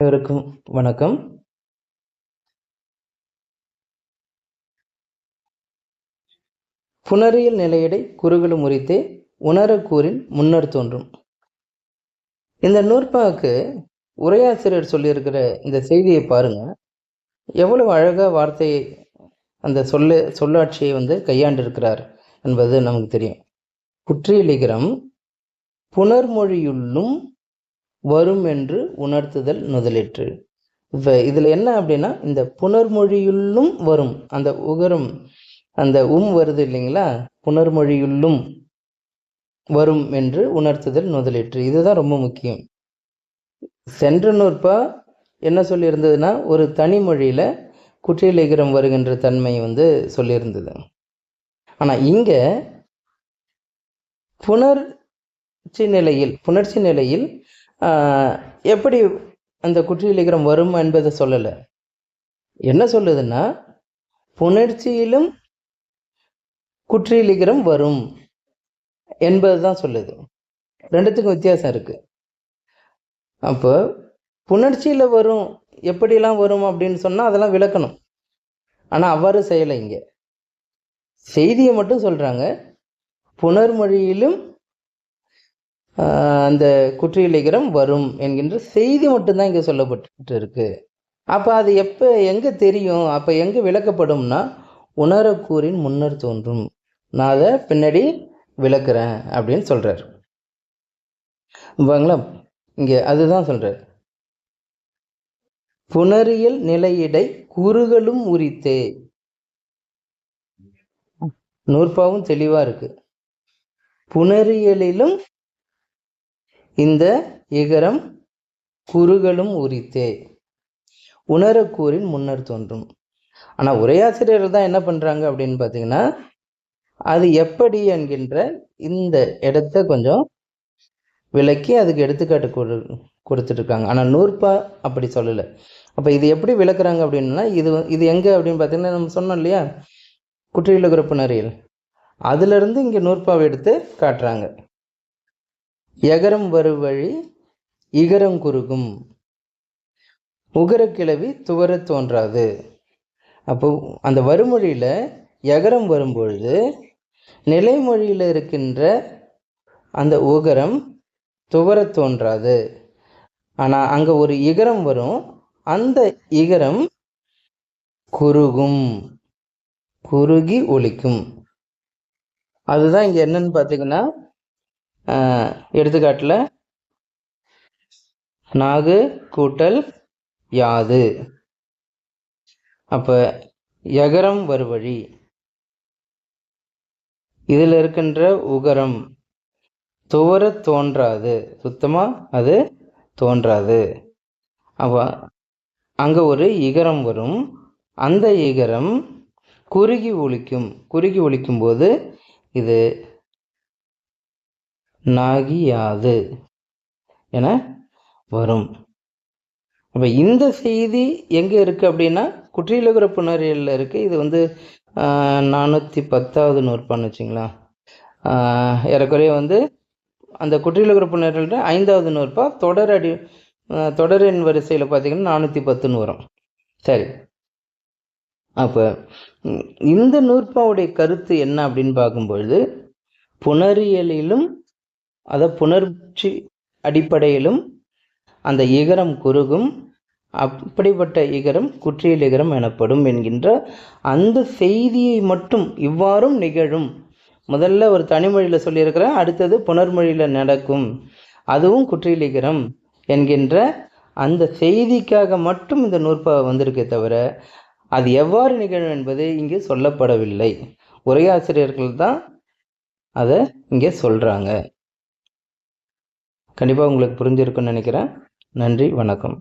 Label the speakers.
Speaker 1: அனைவருக்கும் வணக்கம். புணரியல் நிலையடை குறுகலும் உரித்தே உணரக்கூறின் முன்னர் தோன்றும். இந்த நூற்பாவுக்கு உரையாசிரியர் சொல்லியிருக்கிற இந்த செய்தியை பாருங்க. எவ்வளவு அழகா வார்த்தையை அந்த சொல்லாட்சியை கையாண்டிருக்கிறார் என்பது நமக்கு தெரியும். குற்றியலிகரம் புணர்மொழியுள்ளும் வரும் என்று உணர்த்துதல் முதலிற்று. இப்போ இதில் என்ன அப்படின்னா, இந்த புணர்மொழியுள்ளும் வரும் அந்த உகரம், அந்த வருது இல்லைங்களா, புணர்மொழியுள்ளும் வரும் என்று உணர்த்துதல் முதலிற்று. இதுதான் ரொம்ப முக்கியம். சென்ற நூற்பா என்ன சொல்லியிருந்ததுன்னா, ஒரு தனி மொழியில் குற்றியலிகரம் வருகின்ற தன்மை சொல்லியிருந்தது. ஆனால் இங்கே புணர்ச்சி நிலையில் எப்படி அந்த குற்றியலிகரம் வரும் என்பதை சொல்லலை. என்ன சொல்லுதுன்னா, புணர்ச்சியிலும் குற்றியலிகரம் வரும் என்பது தான் சொல்லுது. ரெண்டுத்துக்கும் வித்தியாசம் இருக்கு. அப்போ புணர்ச்சியில் வரும், எப்படிலாம் வரும் அப்படின்னு சொன்னால் அதெல்லாம் விளக்கணும். ஆனால் அவ்வாறு செய்யலை. இங்கே செய்தியை மட்டும் சொல்கிறாங்க. புணர்மொழியிலும் அந்த குற்றியலிகரம் வரும் என்கின்ற செய்தி மட்டும்தான் இங்கே சொல்லப்பட்டு இருக்கு. அப்போ அது எங்கே தெரியும், அப்போ எங்கே விளக்கப்படும்னா, உணரக்கூறின் முன்னர் தோன்றும், நான் அதை பின்னாடி விளக்குறேன் அப்படின்னு சொல்றார். பாங்களா, இங்கே அதுதான் சொல்றார். புணரியல் நிலையிடை குறுகலும் உரித்தே. நூற்பாவும் தெளிவா இருக்கு. புணரியலிலும் இந்த இகரம் குறுகலும் உரித்தே உணரக்கூறின் முன்னர் தோன்றும். ஆனால் உரையாசிரியர்கள் தான் என்ன பண்ணுறாங்க அப்படின்னு பார்த்தீங்கன்னா, அது எப்படி என்கின்ற இந்த இடத்த கொஞ்சம் விளக்கி அதுக்கு எடுத்துக்காட்டு கொடுத்துட்ருக்காங்க. ஆனால் நூற்பா அப்படி சொல்லலை. அப்போ இது எப்படி விளக்குறாங்க அப்படின்னா, இது எங்கே அப்படின்னு பார்த்தீங்கன்னா, நம்ம சொன்னோம் இல்லையா, குற்றியலிகர புணரியல், அதுலேருந்து இங்கே நூற்பாவை எடுத்து காட்டுறாங்க. எகரம் வருவழி இகரம் குறுகும், உகரக்கிழவி துவர தோன்றாது. அப்போ அந்த வருமொழியில் எகரம் வரும்பொழுது நிலைமொழியில் இருக்கின்ற அந்த உகரம் துவர தோன்றாது. ஆனால் அங்கே ஒரு இகரம் வரும், அந்த இகரம் குறுகும், குறுகி ஒலிக்கும். அதுதான் இங்கே என்னன்னு பார்த்தீங்கன்னா, எடுத்துக்காட்டில் நாகு கூட்டல் யாது. அப்போ எகரம் வருவழி, இதில் இருக்கின்ற உகரம் துவர தோன்றாது, சுத்தமாக அது தோன்றாது. அப்போ அங்கே ஒரு இகரம் வரும், அந்த இகரம் குறுகி ஒலிக்கும். குறுகி ஒலிக்கும் போது இது நாகியாது என வரும். அப்போ இந்த செய்தி எங்கே இருக்குது அப்படின்னா, குற்றியலிகர புணரியலில் இருக்குது. இது 410வது நூற்பான்னு வச்சுங்களா. ஏறக்குறைய அந்த குற்றியலிகர புணரியல் 5வது நூற்பா. தொடரின் வரிசையில் பார்த்தீங்கன்னா 410ன்னு வரும். சரி, அப்போ இந்த நூற்பாவுடைய கருத்து என்ன அப்படின்னு பார்க்கும்பொழுது, புணரியலிலும் புணர்ச்சி அடிப்படையிலும் அந்த இகரம் குறுகும், அப்படிப்பட்ட இகரம் குற்றியலிகரம் எனப்படும் என்கின்ற அந்த செய்தியை மட்டும் இவ்வாறும் நிகழும். முதல்ல ஒரு தனிமொழியில் சொல்லியிருக்கிறேன், அடுத்தது புணர்மொழியில் நடக்கும், அதுவும் குற்றியலிகரம் என்கின்ற அந்த செய்திக்காக மட்டும் இந்த நூற்பா வந்திருக்கே தவிர அது எவ்வாறு நிகழும் என்பது இங்கே சொல்லப்படவில்லை. உரையாசிரியர்கள் தான் அதை இங்கே சொல்கிறாங்க. கண்டிப்பாக உங்களுக்கு புரிஞ்சிருக்குன்னு நினைக்கிறேன். நன்றி, வணக்கம்.